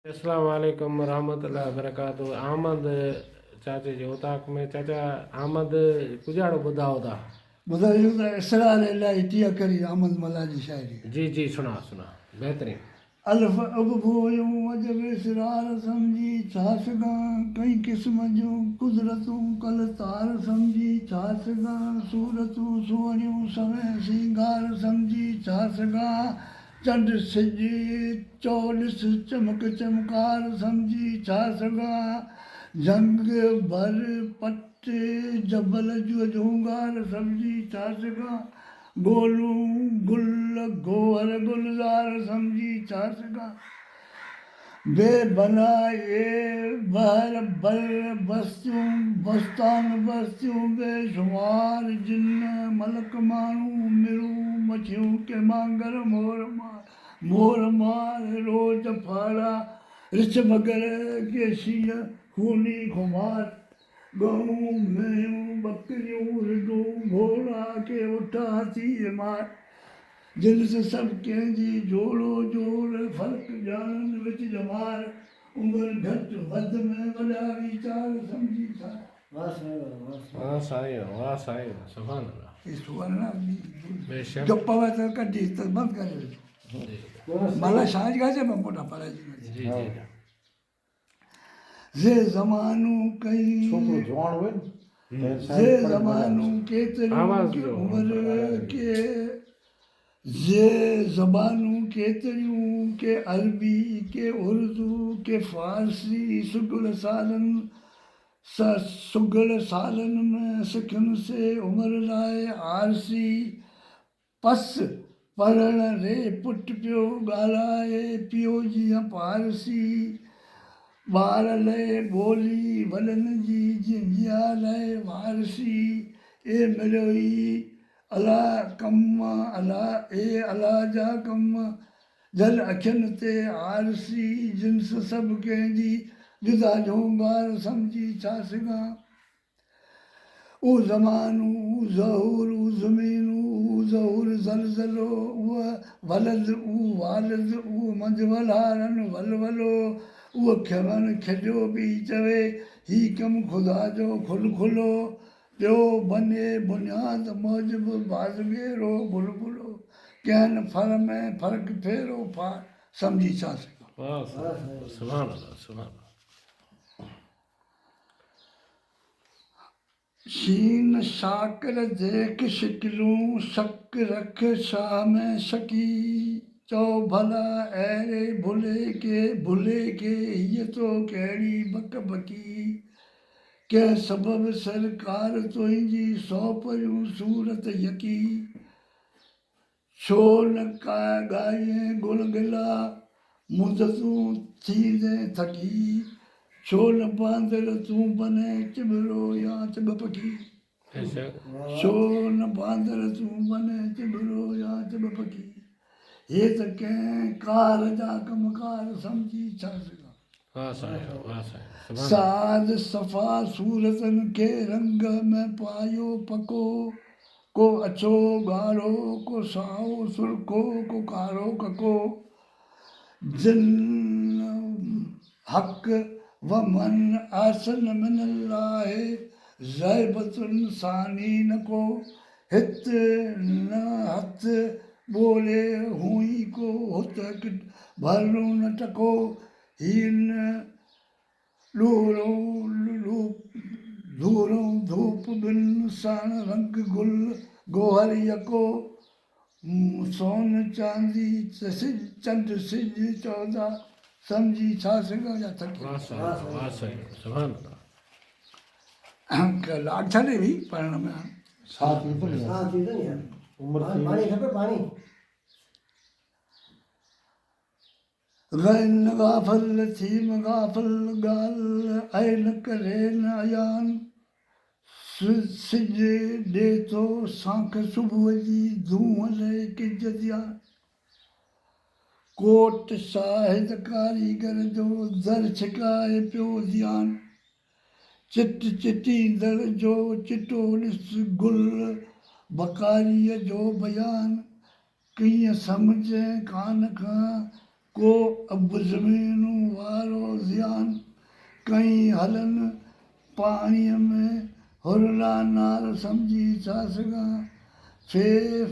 अस्सलाम वालेकुम रहमतुल्लाहि वबरकातुहू। अहमद चाचे जे उताक में चाचा अहमद कुजाड़ो ॿुधाओ था। ॿुधायो त इसरार इलाही टीह करी अहमद मला जी शाइरी जी जी सुना सुना बहितरीन। अल्फ अबोयूं अजब इसरार सम्झी छा सघां कई क़िस्म जूं कुदरतूं कल तार सम्झी छा सघां सूरतूं सुहिणियूं सवें सिंगार सम्झी छा सघां चंड सिज चौॾिस चमक चमकार सम्झी छा सघां जंग भर पट जबल जो झूंगार सम्झी छा सघां गोलूं गुल गोहर गुलज़ार सम्झी छा सघां बेबनाए बहर बर बस्तियूं बस्तान बस्तियूं बेशुमार जिन मलक माण्हू मिरूं मछियूं के मांगर मोर मार रोज फाड़ा रिछ मगर के शींहं खूनी खुमार गऊं मेंहूं बकरियूं रिढूं घोड़ा के उठ हाथी मार जिनस सभु कंहिंजी जोड़ो जोड़ फ़र्क़ु ॼाणनि विच जमार उमिरि घटि वधि में वॾा वीचार सम्झी छा। वाह साईं वाह साईं सुभान अल्लाह। बेशक जो पवे त कढी त बंदि करे वेठो मला छांझ गाजे में मोटा पढ़ाई जी जी जे ज़मानू कई जे ज़मानू केतिरियूं उमिरि के जे ज़बानूं केतिरियूं के अरबी के उर्दू के फ़ारसी सुगड़ सालनि में सिखनि से उमिरि लाइ आरसी पस पढ़ण रे पुट पियो ॻाल्हाए पियो जीअं पारसी ॿार लाइ ॿोली वॾनि जी जिया लाइ वारसी ए मिलियो ई अला कम अला ए अला जा कम जल अखियुनि ते आरसी जिन्स सभु कंहिंजी जुदा जोंगार सम्झी छा सघां ऊ ज़मानू ऊ ज़हूर ऊ ज़मीनू ऊ ज़हूर ज़लज़लो उहा वलद ऊ वालिद ऊ मंझवलारनि वलवलो उहो खिलनि खिलियो बि चवे ही कमु ख़ुदा जो खुलो पियो बने बुनियाद मौजब बाज़गेरो बुलबुलो कंहिं फर में फ़र्क़ु फेरो सम्झी छा सघां। वाह सुभान अल्लाह सुभान अल्लाह। शीन शाकर देख शिकलूं शक रख शाह में शकी चओ भला अहिड़े भुले के हीअ तो कहिड़ी बक बकी कंहिं सबबु सरकार तुंहिंजी सौंपरियूं सूरत यकी छो न का ॻाइं गुलगिला मुदतूं थींदे थकी छो न बांदर तूं बने चिबरो या चिब पखी छो न बांदर तूं बने चिबरो या चिब पखी हे त कंहिं कार जा कमकार सम्झी छा सघां। वाह साईं वाह साईं साद सफ़ा सूरतनि खे रंग में पायो पको को अछो ॻाढ़ो को साओ सुर्खो को कारो कको जिन हक़ व मन आसन मन लाहे ज़ैबतुन सानी न को हित न हथ ॿोले हुई को हुत भरणो न टको हीन धूरो धूप बिन साण रंग गुल गोहर यको सोन चांदी चंड सिज चौदा सम्झी छा सघां या थकी। वाह साईं सुभान अल्लाह। लाग छॾे बि पढ़ण में गैन गाफ़ल थीम गाफ़ल ॻाल्हि ऐं न करे न अयान सिज ॾे थो सांख सुबुह जी धूं हले किज ध्यान कोट शाहिद कारीगर जो दर छिकाए पियो ध्यान चिट चिटींदड़ जो चिटो ॾिस गुल बकारीअ जो बयान कीअं सम्झे कान खां को अब ज़मीनूं वार कई हलन पाणीअ में हुरला नार सम्झी छा सघां फे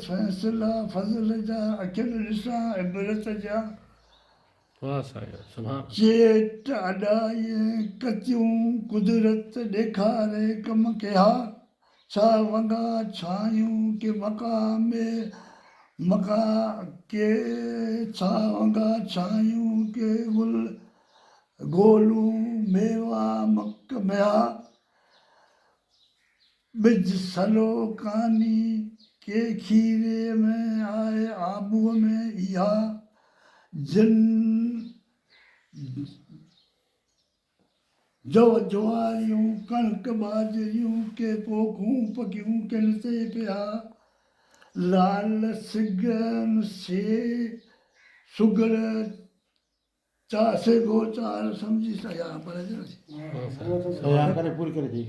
फैसला फज़ल जा अखियुनि ॾिसां इबरत जा वाह साईं सुभाणे चेट अॾाई कतियूं कुदरत ॾेखारे कम कया छा वॻा छायूं के मका के छा वॻा छायूं के गुल गोलूं मेवा मक मया ॿिज सलो कानी के खीरे में आहे आबूअ में इहा जिन जव ज्वारियूं कणिक बाजरियूं के पोखूं पकियूं किन ते पिया लाल सिगन से सुगर चा सेगो चार सम्झी सया पर पूरी करे दी